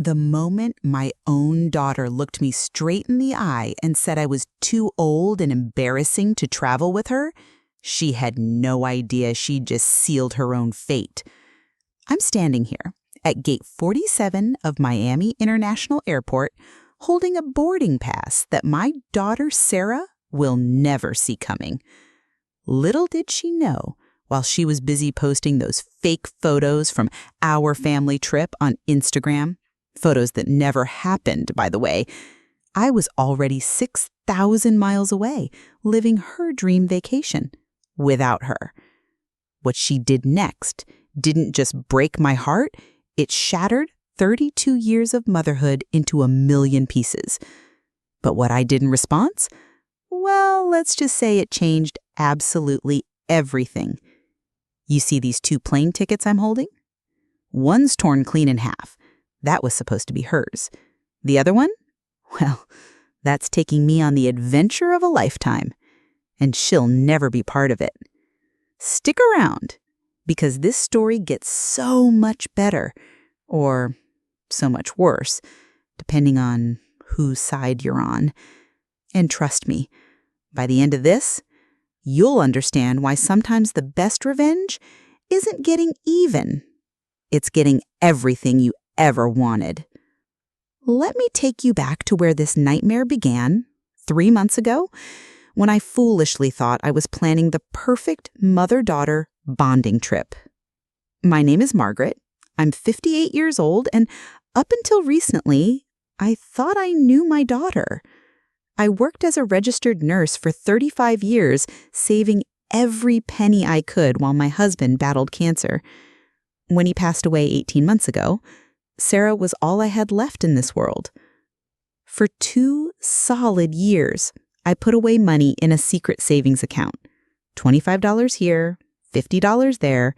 The moment my own daughter looked me straight in the eye and said I was too old and embarrassing to travel with her, she had no idea she'd just sealed her own fate. I'm standing here at Gate 47 of Miami International Airport holding a boarding pass that my daughter Sarah will never see coming. Little did she know, while she was busy posting those fake photos from our family trip on Instagram, photos that never happened, by the way, I was already 6,000 miles away, living her dream vacation without her. What she did next didn't just break my heart, it shattered 32 years of motherhood into a million pieces. But what I did in response? Well, let's just say it changed absolutely everything. You see these 2 plane tickets I'm holding? One's torn clean in half. That was supposed to be hers. The other one? Well, that's taking me on the adventure of a lifetime. And she'll never be part of it. Stick around, because this story gets so much better, or so much worse, depending on whose side you're on. And trust me, by the end of this, you'll understand why sometimes the best revenge isn't getting even. It's getting everything you ever wanted. Let me take you back to where this nightmare began 3 months ago, when I foolishly thought I was planning the perfect mother-daughter bonding trip. My name is Margaret. I'm 58 years old, and up until recently, I thought I knew my daughter. I worked as a registered nurse for 35 years, saving every penny I could while my husband battled cancer. When he passed away 18 months ago, Sarah was all I had left in this world. For 2 solid years, I put away money in a secret savings account. $25 here, $50 there.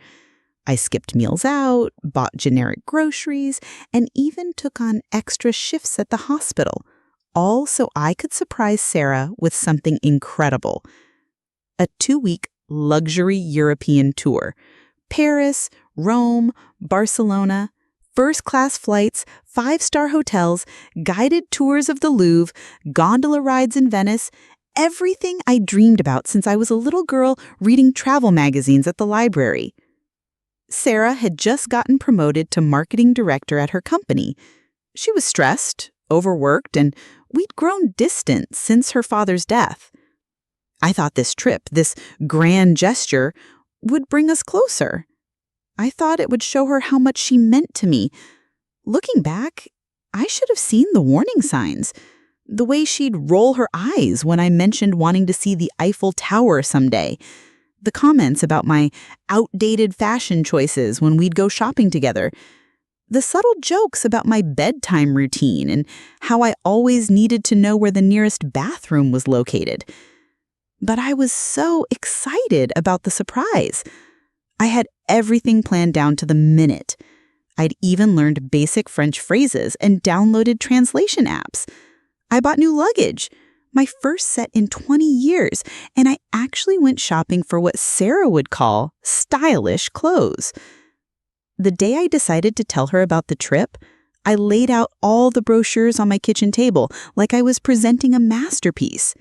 I skipped meals out, bought generic groceries, and even took on extra shifts at the hospital, all so I could surprise Sarah with something incredible. A 2-week luxury European tour. Paris, Rome, Barcelona, first-class flights, 5-star hotels, guided tours of the Louvre, gondola rides in Venice, everything I dreamed about since I was a little girl reading travel magazines at the library. Sarah had just gotten promoted to marketing director at her company. She was stressed, overworked, and we'd grown distant since her father's death. I thought this trip, this grand gesture, would bring us closer. I thought it would show her how much she meant to me. Looking back, I should have seen the warning signs. The way she'd roll her eyes when I mentioned wanting to see the Eiffel Tower someday. The comments about my outdated fashion choices when we'd go shopping together. The subtle jokes about my bedtime routine and how I always needed to know where the nearest bathroom was located. But I was so excited about the surprise. I had everything planned down to the minute. I'd even learned basic French phrases and downloaded translation apps. I bought new luggage, my first set in 20 years, and I actually went shopping for what Sarah would call stylish clothes. The day I decided to tell her about the trip, I laid out all the brochures on my kitchen table like I was presenting a masterpiece.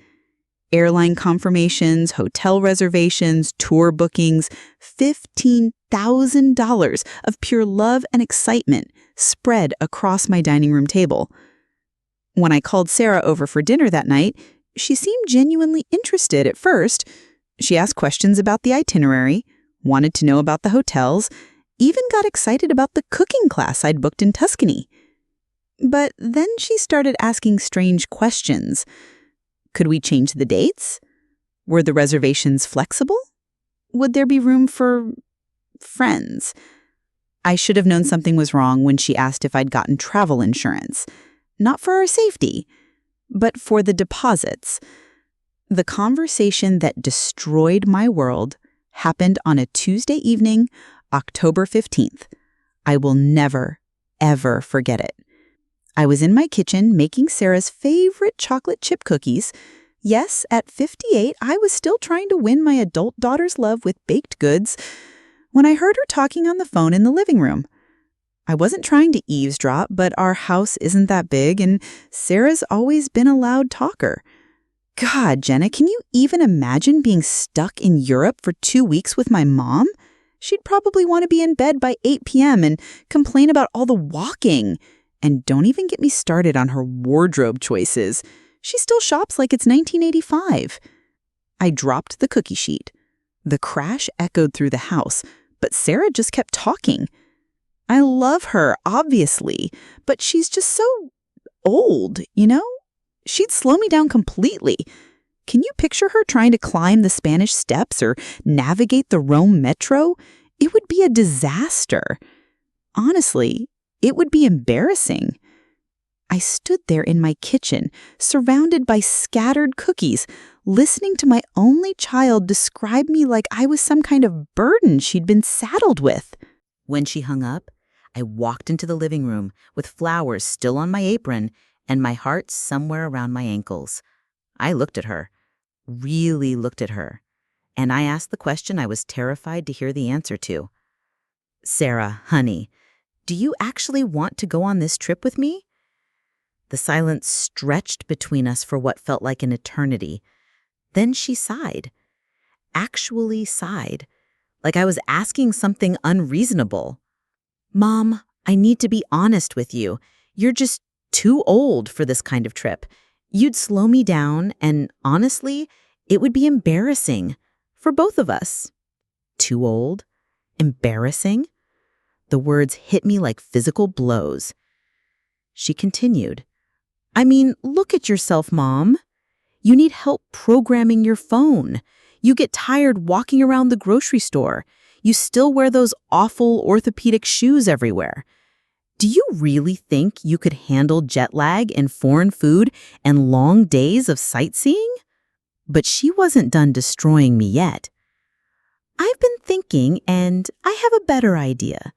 Airline confirmations, hotel reservations, tour bookings, $15,000 of pure love and excitement spread across my dining room table. When I called Sarah over for dinner that night, she seemed genuinely interested at first. She asked questions about the itinerary, wanted to know about the hotels, even got excited about the cooking class I'd booked in Tuscany. But then she started asking strange questions. Could we change the dates? Were the reservations flexible? Would there be room for friends? I should have known something was wrong when she asked if I'd gotten travel insurance. Not for our safety, but for the deposits. The conversation that destroyed my world happened on a Tuesday evening, October 15th. I will never, ever forget it. I was in my kitchen making Sarah's favorite chocolate chip cookies. Yes, at 58, I was still trying to win my adult daughter's love with baked goods when I heard her talking on the phone in the living room. I wasn't trying to eavesdrop, but our house isn't that big, and Sarah's always been a loud talker. God, Jenna, can you even imagine being stuck in Europe for 2 weeks with my mom? She'd probably want to be in bed by 8 p.m. and complain about all the walking. And don't even get me started on her wardrobe choices. She still shops like it's 1985. I dropped the cookie sheet. The crash echoed through the house, but Sarah just kept talking. I love her, obviously, but she's just so old, you know? She'd slow me down completely. Can you picture her trying to climb the Spanish Steps or navigate the Rome Metro? It would be a disaster. Honestly, it would be embarrassing. I stood there in my kitchen, surrounded by scattered cookies, listening to my only child describe me like I was some kind of burden she'd been saddled with. When she hung up, I walked into the living room with flowers still on my apron and my heart somewhere around my ankles. I looked at her, really looked at her, and I asked the question I was terrified to hear the answer to. Sarah, honey, do you actually want to go on this trip with me? The silence stretched between us for what felt like an eternity. Then she sighed. Actually sighed. Like I was asking something unreasonable. Mom, I need to be honest with you. You're just too old for this kind of trip. You'd slow me down, and honestly, it would be embarrassing for both of us. Too old? Embarrassing? The words hit me like physical blows. She continued. I mean, look at yourself, Mom. You need help programming your phone. You get tired walking around the grocery store. You still wear those awful orthopedic shoes everywhere. Do you really think you could handle jet lag and foreign food and long days of sightseeing? But she wasn't done destroying me yet. I've been thinking, and I have a better idea.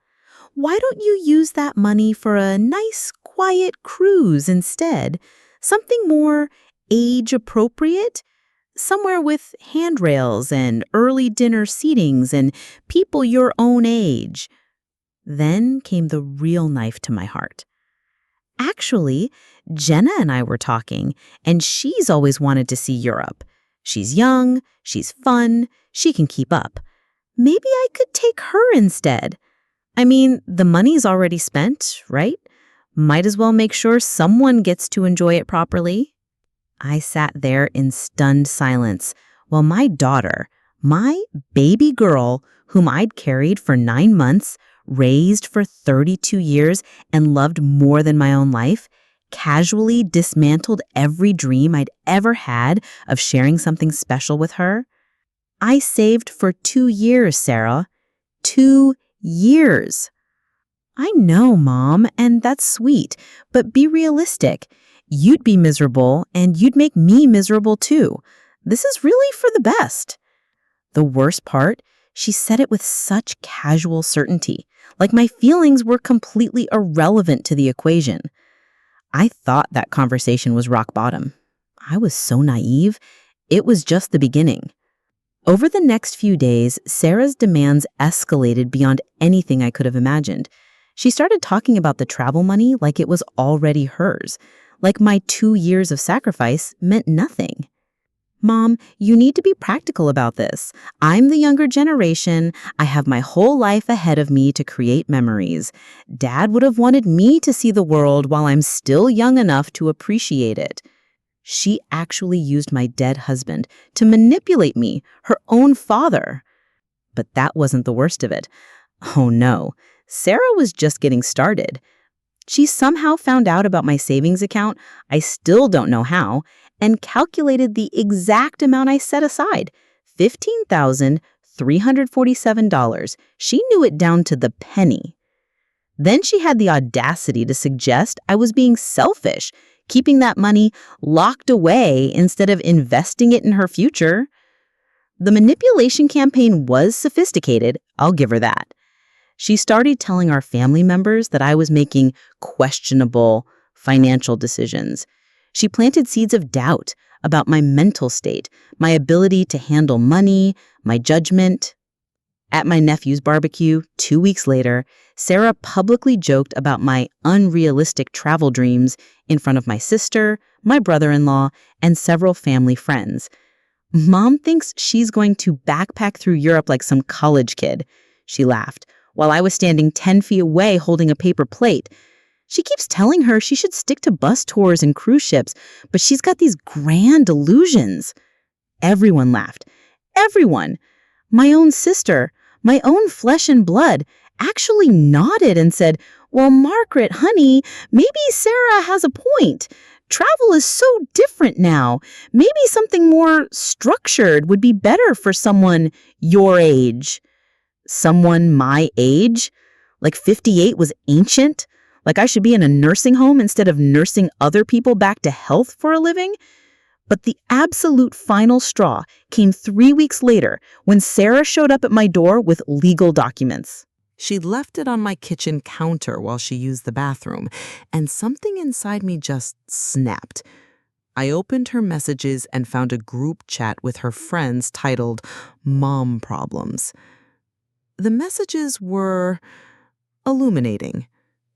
Why don't you use that money for a nice, quiet cruise instead? Something more age-appropriate? Somewhere with handrails and early dinner seatings and people your own age. Then came the real knife to my heart. Actually, Jenna and I were talking, and she's always wanted to see Europe. She's young, she's fun, she can keep up. Maybe I could take her instead. I mean, the money's already spent, right? Might as well make sure someone gets to enjoy it properly. I sat there in stunned silence while my daughter, my baby girl, whom I'd carried for 9 months, raised for 32 years, and loved more than my own life, casually dismantled every dream I'd ever had of sharing something special with her. I saved for 2 years, Sarah. 2 years. I know, Mom, and that's sweet, but be realistic. You'd be miserable, and you'd make me miserable too. This is really for the best. The worst part, she said it with such casual certainty, like my feelings were completely irrelevant to the equation. I thought that conversation was rock bottom. I was so naive. It was just the beginning. Over the next few days, Sarah's demands escalated beyond anything I could have imagined. She started talking about the travel money like it was already hers, like my 2 years of sacrifice meant nothing. Mom, you need to be practical about this. I'm the younger generation. I have my whole life ahead of me to create memories. Dad would have wanted me to see the world while I'm still young enough to appreciate it. She actually used my dead husband to manipulate me, her own father. But that wasn't the worst of it. Oh no, Sarah was just getting started. She somehow found out about my savings account, I still don't know how, and calculated the exact amount I set aside, $15,347. She knew it down to the penny. Then she had the audacity to suggest I was being selfish, keeping that money locked away instead of investing it in her future. The manipulation campaign was sophisticated, I'll give her that. She started telling our family members that I was making questionable financial decisions. She planted seeds of doubt about my mental state, my ability to handle money, my judgment. At my nephew's barbecue, 2 weeks later, Sarah publicly joked about my unrealistic travel dreams in front of my sister, my brother-in-law, and several family friends. Mom thinks she's going to backpack through Europe like some college kid. She laughed, while I was standing 10 feet away holding a paper plate. She keeps telling her she should stick to bus tours and cruise ships, but she's got these grand illusions. Everyone laughed. Everyone. My own sister, my own flesh and blood, actually nodded and said, "Well, Margaret, honey, maybe Sarah has a point. Travel is so different now. Maybe something more structured would be better for someone your age." Someone my age? Like 58 was ancient? Like I should be in a nursing home instead of nursing other people back to health for a living? But the absolute final straw came 3 weeks later when Sarah showed up at my door with legal documents. She left it on my kitchen counter while she used the bathroom, and something inside me just snapped. I opened her messages and found a group chat with her friends titled Mom Problems. The messages were illuminating.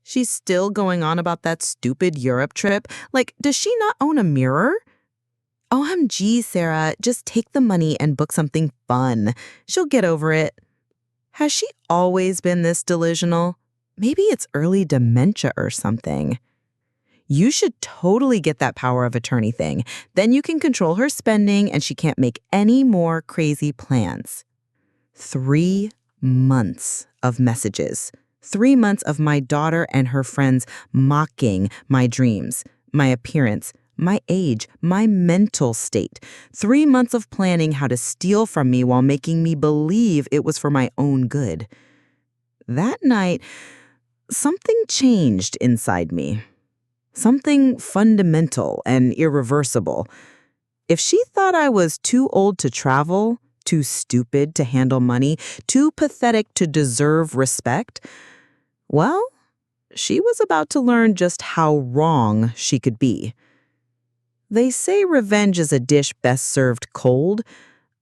She's still going on about that stupid Europe trip. Like, does she not own a mirror? OMG, Sarah, just take the money and book something fun. She'll get over it. Has she always been this delusional? Maybe it's early dementia or something. You should totally get that power of attorney thing. Then you can control her spending and she can't make any more crazy plans. 3 months of messages. 3 months of my daughter and her friends mocking my dreams, my appearance, my age, my mental state. 3 months of planning how to steal from me while making me believe it was for my own good. That night, something changed inside me. Something fundamental and irreversible. If she thought I was too old to travel, too stupid to handle money, too pathetic to deserve respect, well, she was about to learn just how wrong she could be. They say revenge is a dish best served cold.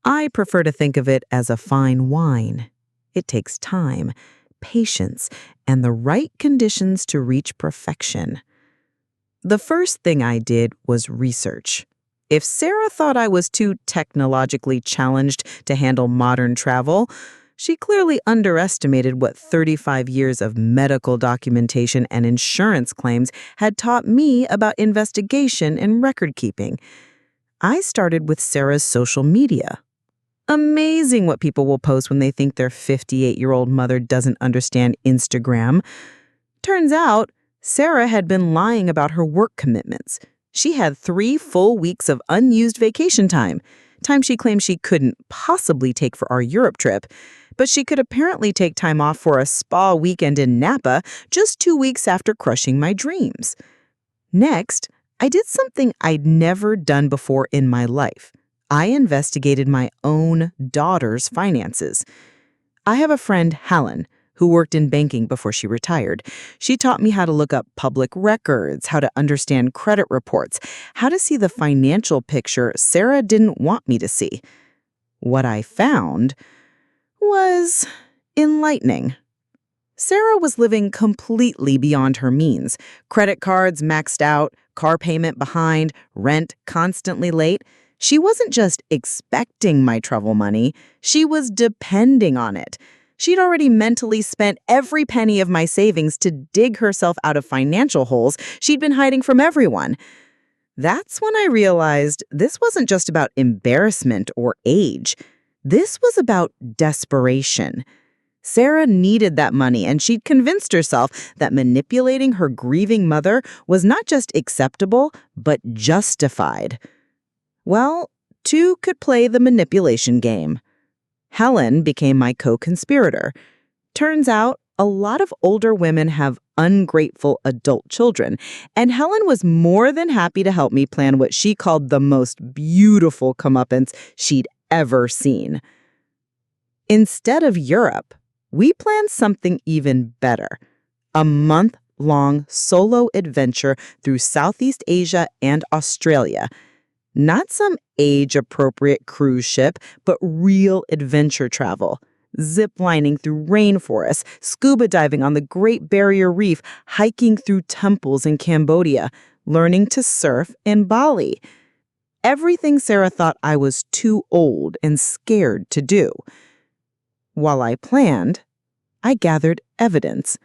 I prefer to think of it as a fine wine. It takes time, patience, and the right conditions to reach perfection. The first thing I did was research. If Sarah thought I was too technologically challenged to handle modern travel, she clearly underestimated what 35 years of medical documentation and insurance claims had taught me about investigation and record keeping. I started with Sarah's social media. Amazing what people will post when they think their 58-year-old mother doesn't understand Instagram. Turns out, Sarah had been lying about her work commitments. She had 3 full weeks of unused vacation time she claimed she couldn't possibly take for our Europe trip, but she could apparently take time off for a spa weekend in Napa just 2 weeks after crushing my dreams. Next, I did something I'd never done before in my life. I investigated my own daughter's finances. I have a friend, Helen, who worked in banking before she retired. She taught me how to look up public records, how to understand credit reports, how to see the financial picture Sarah didn't want me to see. What I found was enlightening. Sarah was living completely beyond her means. Credit cards maxed out, car payment behind, rent constantly late. She wasn't just expecting my travel money, she was depending on it. She'd already mentally spent every penny of my savings to dig herself out of financial holes she'd been hiding from everyone. That's when I realized this wasn't just about embarrassment or age. This was about desperation. Sarah needed that money, and she'd convinced herself that manipulating her grieving mother was not just acceptable, but justified. Well, 2 could play the manipulation game. Helen became my co-conspirator. Turns out, a lot of older women have ungrateful adult children, and Helen was more than happy to help me plan what she called the most beautiful comeuppance she'd ever seen. Instead of Europe, we planned something even better. A month-long solo adventure through Southeast Asia and Australia. Not some age-appropriate cruise ship, but real adventure travel. Zip-lining through rainforests, scuba diving on the Great Barrier Reef, hiking through temples in Cambodia, learning to surf in Bali. Everything Sarah thought I was too old and scared to do. While I planned, I gathered evidence.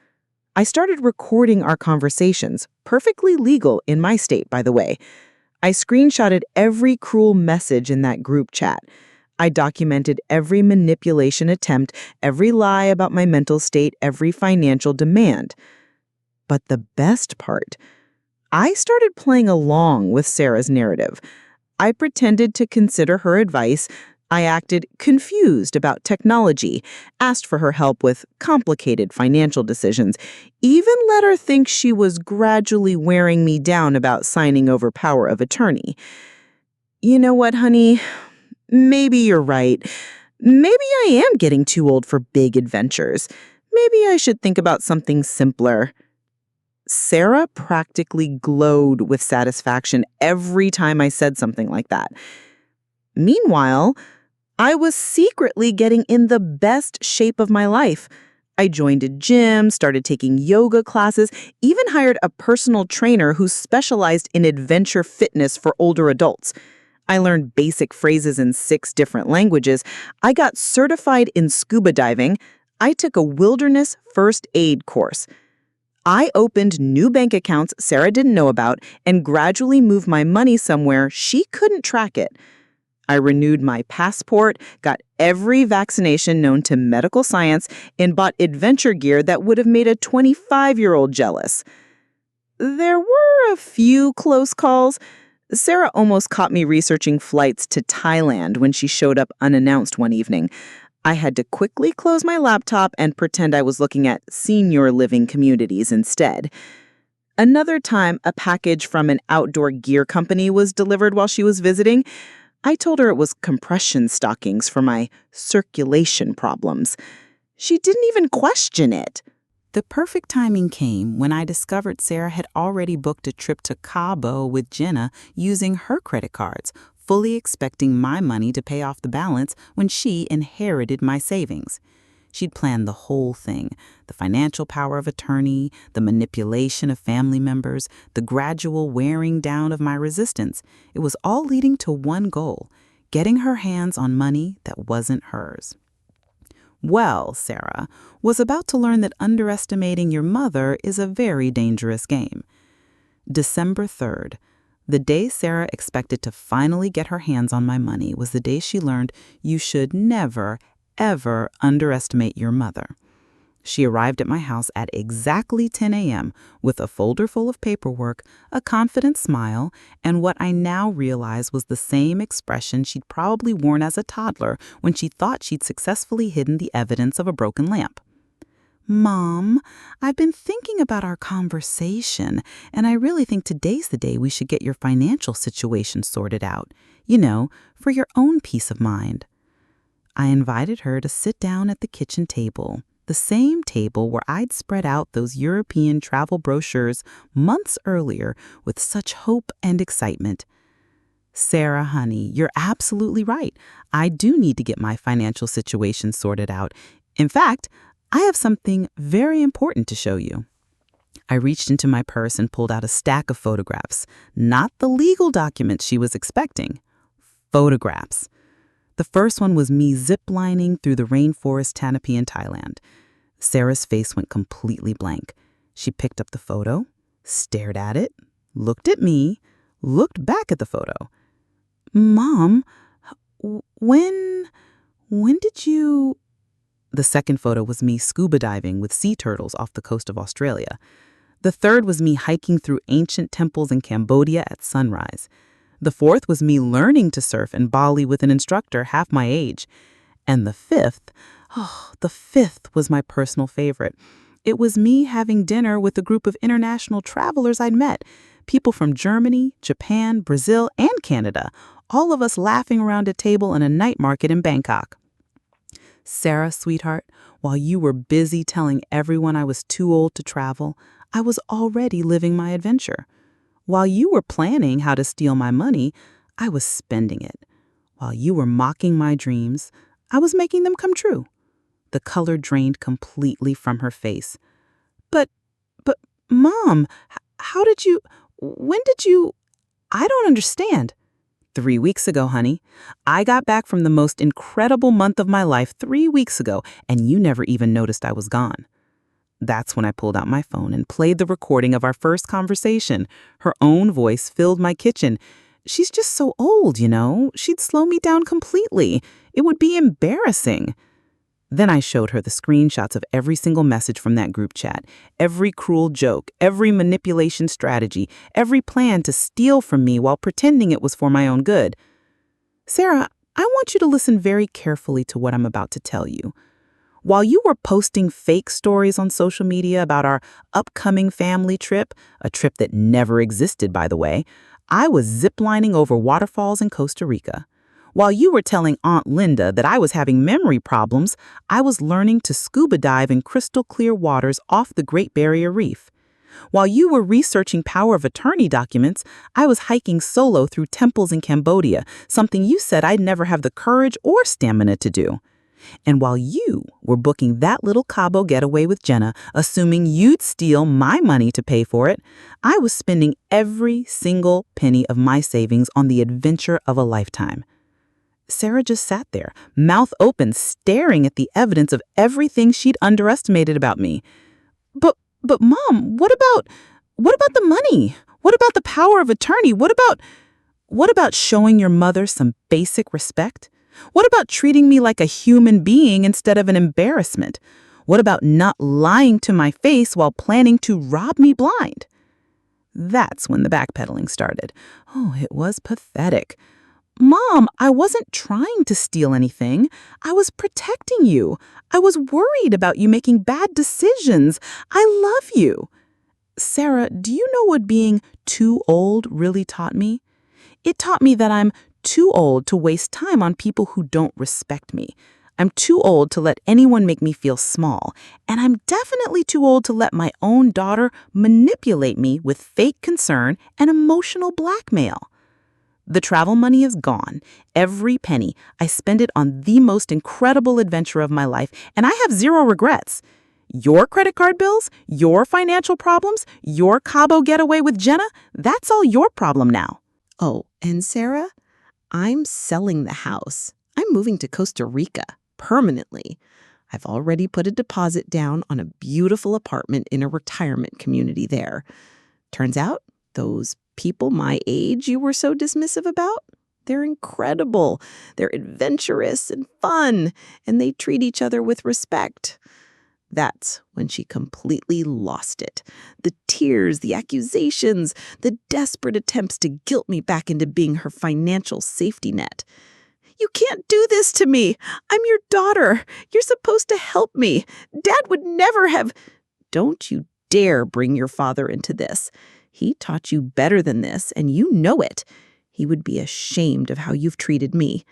I started recording our conversations, perfectly legal in my state, by the way. I screenshotted every cruel message in that group chat. I documented every manipulation attempt, every lie about my mental state, every financial demand. But the best part, I started playing along with Sarah's narrative. I pretended to consider her advice. I acted confused about technology, asked for her help with complicated financial decisions, even let her think she was gradually wearing me down about signing over power of attorney. You know what, honey? Maybe you're right. Maybe I am getting too old for big adventures. Maybe I should think about something simpler. Sarah practically glowed with satisfaction every time I said something like that. Meanwhile, I was secretly getting in the best shape of my life. I joined a gym, started taking yoga classes, even hired a personal trainer who specialized in adventure fitness for older adults. I learned basic phrases in 6 different languages. I got certified in scuba diving. I took a wilderness first aid course. I opened new bank accounts Sarah didn't know about and gradually moved my money somewhere she couldn't track it. I renewed my passport, got every vaccination known to medical science, and bought adventure gear that would have made a 25-year-old jealous. There were a few close calls. Sarah almost caught me researching flights to Thailand when she showed up unannounced one evening. I had to quickly close my laptop and pretend I was looking at senior living communities instead. Another time, a package from an outdoor gear company was delivered while she was visiting. I told her it was compression stockings for my circulation problems. She didn't even question it. The perfect timing came when I discovered Sarah had already booked a trip to Cabo with Jenna using her credit cards, fully expecting my money to pay off the balance when she inherited my savings. She'd planned the whole thing, the financial power of attorney, the manipulation of family members, the gradual wearing down of my resistance. It was all leading to one goal, getting her hands on money that wasn't hers. Well, Sarah was about to learn that underestimating your mother is a very dangerous game. December 3rd, the day Sarah expected to finally get her hands on my money, was the day she learned you should never, ever underestimate your mother. She arrived at my house at exactly 10 a.m. with a folder full of paperwork, a confident smile, and what I now realize was the same expression she'd probably worn as a toddler when she thought she'd successfully hidden the evidence of a broken lamp. Mom, I've been thinking about our conversation, and I really think today's the day we should get your financial situation sorted out, for your own peace of mind. I invited her to sit down at the kitchen table, the same table where I'd spread out those European travel brochures months earlier with such hope and excitement. Sarah, honey, you're absolutely right. I do need to get my financial situation sorted out. In fact, I have something very important to show you. I reached into my purse and pulled out a stack of photographs, not the legal documents she was expecting. Photographs. The first one was me zip-lining through the rainforest canopy in Thailand. Sarah's face went completely blank. She picked up the photo, stared at it, looked at me, looked back at the photo. Mom, when did you... The second photo was me scuba diving with sea turtles off the coast of Australia. The third was me hiking through ancient temples in Cambodia at sunrise. The fourth was me learning to surf in Bali with an instructor half my age. And the fifth was my personal favorite. It was me having dinner with a group of international travelers I'd met, people from Germany, Japan, Brazil, and Canada, all of us laughing around a table in a night market in Bangkok. Sarah, sweetheart, while you were busy telling everyone I was too old to travel, I was already living my adventure. While you were planning how to steal my money, I was spending it. While you were mocking my dreams, I was making them come true. The color drained completely from her face. But, but, Mom, how did you, when did you, I don't understand. 3 weeks ago, honey. I got back from the most incredible month of my life 3 weeks ago, and you never even noticed I was gone. That's when I pulled out my phone and played the recording of our first conversation. Her own voice filled my kitchen. She's just so old, you know. She'd slow me down completely. It would be embarrassing. Then I showed her the screenshots of every single message from that group chat, every cruel joke, every manipulation strategy, every plan to steal from me while pretending it was for my own good. Sarah, I want you to listen very carefully to what I'm about to tell you. While you were posting fake stories on social media about our upcoming family trip, a trip that never existed, by the way, I was ziplining over waterfalls in Costa Rica. While you were telling Aunt Linda that I was having memory problems, I was learning to scuba dive in crystal clear waters off the Great Barrier Reef. While you were researching power of attorney documents, I was hiking solo through temples in Cambodia, something you said I'd never have the courage or stamina to do. And while you were booking that little Cabo getaway with Jenna, assuming you'd steal my money to pay for it, I was spending every single penny of my savings on the adventure of a lifetime. Sarah just sat there, mouth open, staring at the evidence of everything she'd underestimated about me. But Mom, what about the money? What about the power of attorney? What about showing your mother some basic respect? What about treating me like a human being instead of an embarrassment? What about not lying to my face while planning to rob me blind? That's when the backpedaling started. Oh, it was pathetic. Mom, I wasn't trying to steal anything. I was protecting you. I was worried about you making bad decisions. I love you. Sarah, do you know what being too old really taught me? It taught me that I'm too old to waste time on people who don't respect me. I'm too old to let anyone make me feel small, and I'm definitely too old to let my own daughter manipulate me with fake concern and emotional blackmail. The travel money is gone. Every penny. I spend it on the most incredible adventure of my life, and I have zero regrets. Your credit card bills, your financial problems, your Cabo getaway with Jenna, that's all your problem now. Oh, and Sarah, I'm selling the house. I'm moving to Costa Rica permanently. I've already put a deposit down on a beautiful apartment in a retirement community there. Turns out, those people my age you were so dismissive about, they're incredible. They're adventurous and fun, and they treat each other with respect. That's when she completely lost it. The tears, the accusations, the desperate attempts to guilt me back into being her financial safety net. You can't do this to me. I'm your daughter. You're supposed to help me. Dad would never have. Don't you dare bring your father into this. He taught you better than this, and you know it. He would be ashamed of how you've treated me.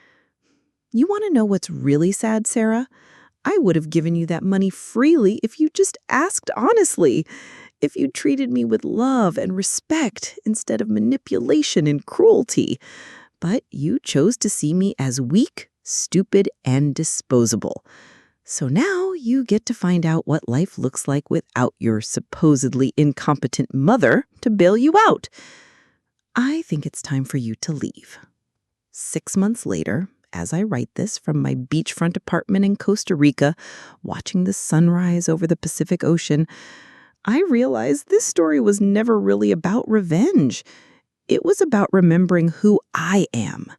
You want to know what's really sad, Sarah? I would have given you that money freely if you just asked honestly, if you treated me with love and respect instead of manipulation and cruelty. But you chose to see me as weak, stupid, and disposable. So now you get to find out what life looks like without your supposedly incompetent mother to bail you out. I think it's time for you to leave. 6 months later, as I write this from my beachfront apartment in Costa Rica, watching the sunrise over the Pacific Ocean, I realize this story was never really about revenge. It was about remembering who I am.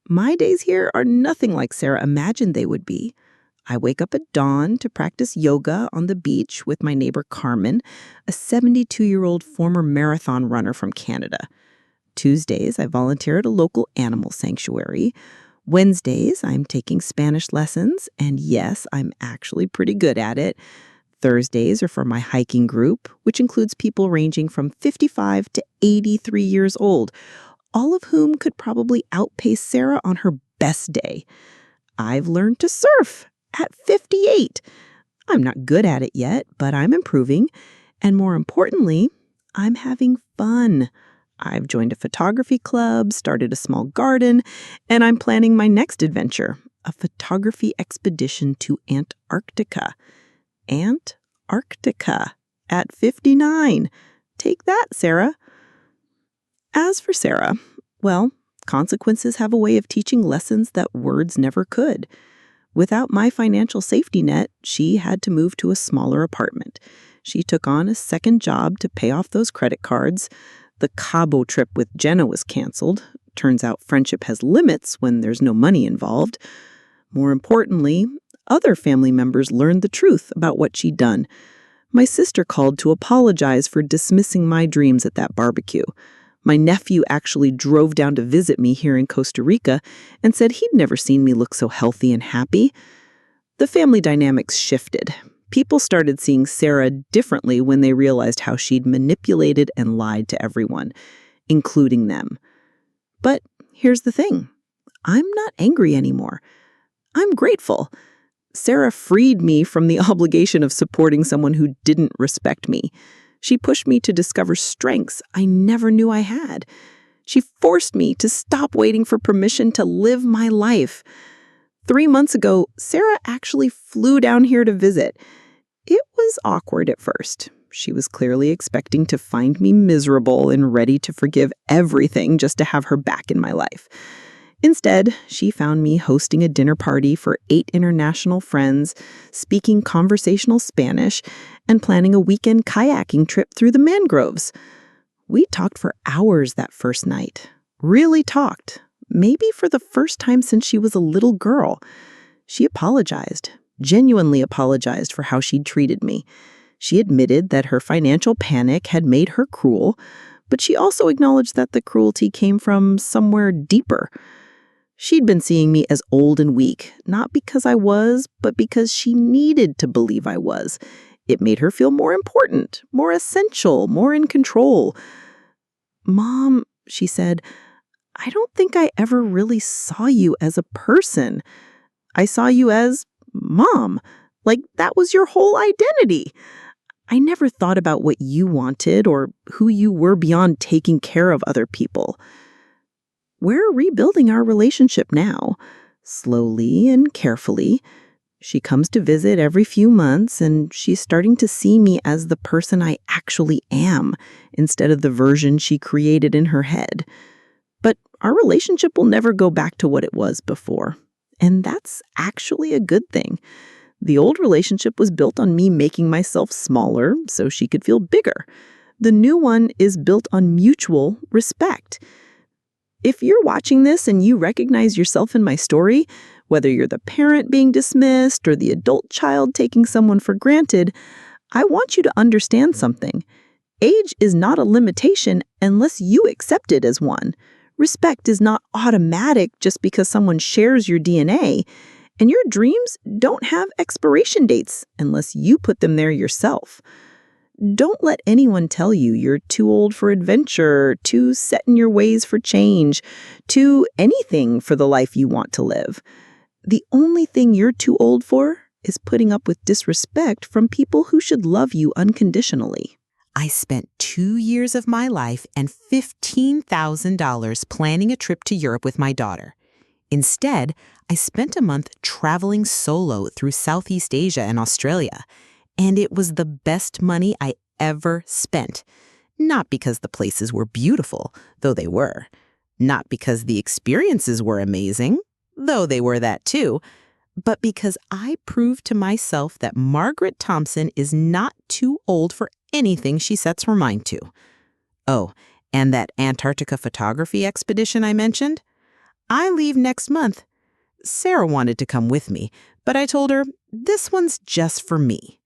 My days here are nothing like Sarah imagined they would be. I wake up at dawn to practice yoga on the beach with my neighbor Carmen, a 72-year-old former marathon runner from Canada. Tuesdays, I volunteer at a local animal sanctuary. Wednesdays, I'm taking Spanish lessons, and yes, I'm actually pretty good at it. Thursdays are for my hiking group, which includes people ranging from 55 to 83 years old, all of whom could probably outpace Sarah on her best day. I've learned to surf at 58. I'm not good at it yet, but I'm improving. And more importantly, I'm having fun. I've joined a photography club, started a small garden, and I'm planning my next adventure, a photography expedition to Antarctica. Antarctica at 59. Take that, Sarah. As for Sarah, well, consequences have a way of teaching lessons that words never could. Without my financial safety net, she had to move to a smaller apartment. She took on a second job to pay off those credit cards. The Cabo trip with Jenna was canceled. Turns out friendship has limits when there's no money involved. More importantly, other family members learned the truth about what she'd done. My sister called to apologize for dismissing my dreams at that barbecue. My nephew actually drove down to visit me here in Costa Rica and said he'd never seen me look so healthy and happy. The family dynamics shifted. People started seeing Sarah differently when they realized how she'd manipulated and lied to everyone, including them. But here's the thing. I'm not angry anymore. I'm grateful. Sarah freed me from the obligation of supporting someone who didn't respect me. She pushed me to discover strengths I never knew I had. She forced me to stop waiting for permission to live my life. 3 months ago, Sarah actually flew down here to visit. It was awkward at first. She was clearly expecting to find me miserable and ready to forgive everything just to have her back in my life. Instead, she found me hosting a dinner party for 8 international friends, speaking conversational Spanish, and planning a weekend kayaking trip through the mangroves. We talked for hours that first night. Really talked. Maybe for the first time since she was a little girl. She apologized, genuinely apologized for how she'd treated me. She admitted that her financial panic had made her cruel, but she also acknowledged that the cruelty came from somewhere deeper. She'd been seeing me as old and weak, not because I was, but because she needed to believe I was. It made her feel more important, more essential, more in control. "Mom," she said, "I don't think I ever really saw you as a person. I saw you as Mom. Like that was your whole identity. I never thought about what you wanted or who you were beyond taking care of other people." We're rebuilding our relationship now, slowly and carefully. She comes to visit every few months, and she's starting to see me as the person I actually am, instead of the version she created in her head. But our relationship will never go back to what it was before, and that's actually a good thing. The old relationship was built on me making myself smaller so she could feel bigger. The new one is built on mutual respect. If you're watching this and you recognize yourself in my story, whether you're the parent being dismissed or the adult child taking someone for granted, I want you to understand something. Age is not a limitation unless you accept it as one. Respect is not automatic just because someone shares your DNA, and your dreams don't have expiration dates unless you put them there yourself. Don't let anyone tell you you're too old for adventure, too set in your ways for change, too anything for the life you want to live. The only thing you're too old for is putting up with disrespect from people who should love you unconditionally. I spent 2 years of my life and $15,000 planning a trip to Europe with my daughter. Instead, I spent a month traveling solo through Southeast Asia and Australia. And it was the best money I ever spent. Not because the places were beautiful, though they were. Not because the experiences were amazing, though they were that too. But because I proved to myself that Margaret Thompson is not too old for anything she sets her mind to. Oh, and that Antarctica photography expedition I mentioned? I leave next month. Sarah wanted to come with me, but I told her, this one's just for me.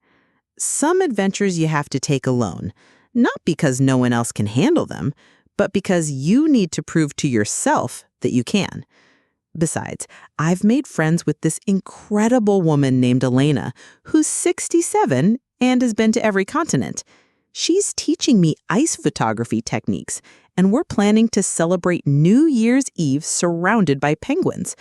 Some adventures you have to take alone, not because no one else can handle them, but because you need to prove to yourself that you can. Besides, I've made friends with this incredible woman named Elena, who's 67 and has been to every continent. She's teaching me ice photography techniques, and we're planning to celebrate New Year's Eve surrounded by penguins.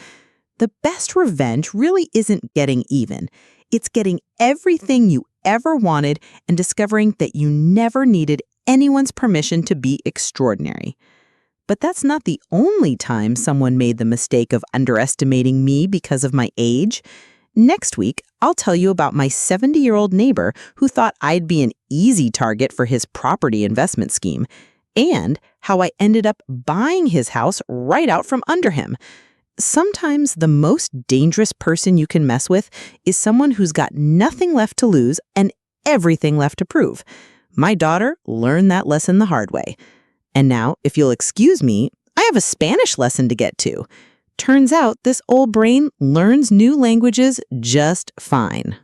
The best revenge really isn't getting even. It's getting everything you ever wanted and discovering that you never needed anyone's permission to be extraordinary. But that's not the only time someone made the mistake of underestimating me because of my age. Next week, I'll tell you about my 70-year-old neighbor who thought I'd be an easy target for his property investment scheme, and how I ended up buying his house right out from under him. Sometimes the most dangerous person you can mess with is someone who's got nothing left to lose and everything left to prove. My daughter learned that lesson the hard way. And now, if you'll excuse me, I have a Spanish lesson to get to. Turns out this old brain learns new languages just fine.